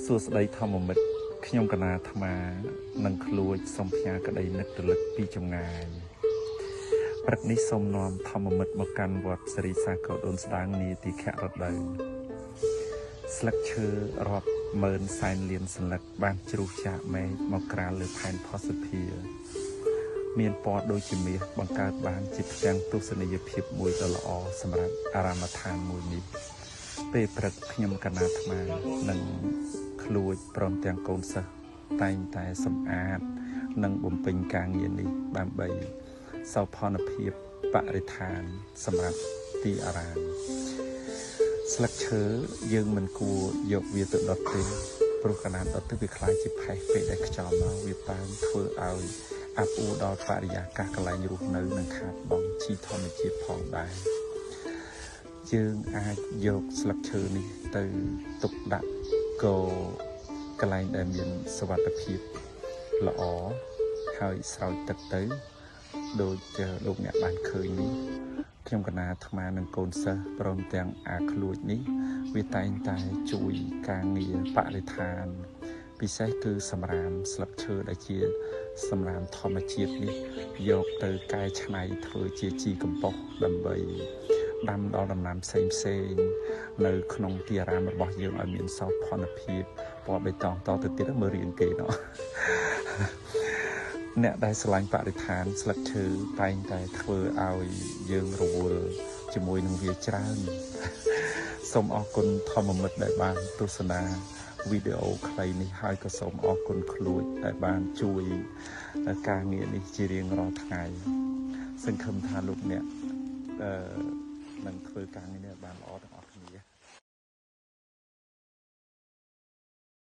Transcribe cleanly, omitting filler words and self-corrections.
សួស្តីធម្មមិត្តខ្ញុំកណាអាត្មានឹងឃ្លួចសុំផ្ញើក្តីនឹករលឹកពីចម្ងាយព្រឹកនេះសូមនាំធម្មមិត្តមកកាន់វត្តសិរីសាកោដូនស្ដាងនាទីខៈរដូវស្លឹកឈើរាប់ម៉ឺនសែនលានសន្លឹកបានជ្រុះចាក់មេឃមកក្រាលលើផែនផុសភាមានពណ៌ដូចជាមាសបង្កើតបានជាផ្ទាំងទស្សនីយភាពមួយដ៏ល្អសម្រាប់អារាមដ្ឋានមួយនេះពេលព្រឹកខ្ញុំកណាអាត្មានឹងឃ្លួចព្រមទាំងកូនសិស្សតែងតែសម្អាតនិងបំពេញការងារនេះដើម្បីសោភ័ណភាពបរិស្ថានសម្រាប់ទីអារាមស្លឹកឈើយើងមិនគួរយកវាទៅដុតទេព្រោះកាលណាដុតទៅវាคล้ายជាផេះពេលដែលខ្យល់មកវាប៉ានធ្វើឲ្យអាប់អួរដល់បរិយាកាសកន្លែងរស់នៅនិងខាតបង់ជីធម្មជាតិផងដែរយើងអាចយកស្លឹកឈើនេះទៅទុកដាក់កន្លែងដែលមានសុវត្ថិភាពល្អហើយស្រោចទឹកទៅដូចលោកអ្នកបានឃើញនេះខ្ញុំកណាអាត្មានិងកូនសិស្សព្រមទាំងអាឃ្លួចនេះវាតែងតែជួយការងារបរិស្ថានពិសេសគឺសម្រាមស្លឹកឈើដែលជាសម្រាមធម្មជាតិនេះយកទៅកែច្នៃធ្វើជាជីកំប៉ុស្តដើម្បីដាំដល់ដំណាំផ្សេងនៅក្នុងទីអារាមរបស់យើងឲ្យមានសោភ័ណភាពពណ៌បៃតងតទៅទៀតមើលរៀងគេណោះអ្នកដែលស្រឡាញ់បរិស្ថានស្លឹកឈើតែងតែធ្វើឲ្យយើងរវល់ជាមួយនឹងវាច្រើនសូមអរគុណធម្មមិត្តដែលបានទស្សនាវីដេអូខ្លីនេះហើយក៏សូមអរគុណឃ្លួចដែលបានជួយការងារនេះជារៀងរាល់ថ្ងៃសង្ឃឹមថាលោកអ្នកនឹងធ្វើការងារនេះបាន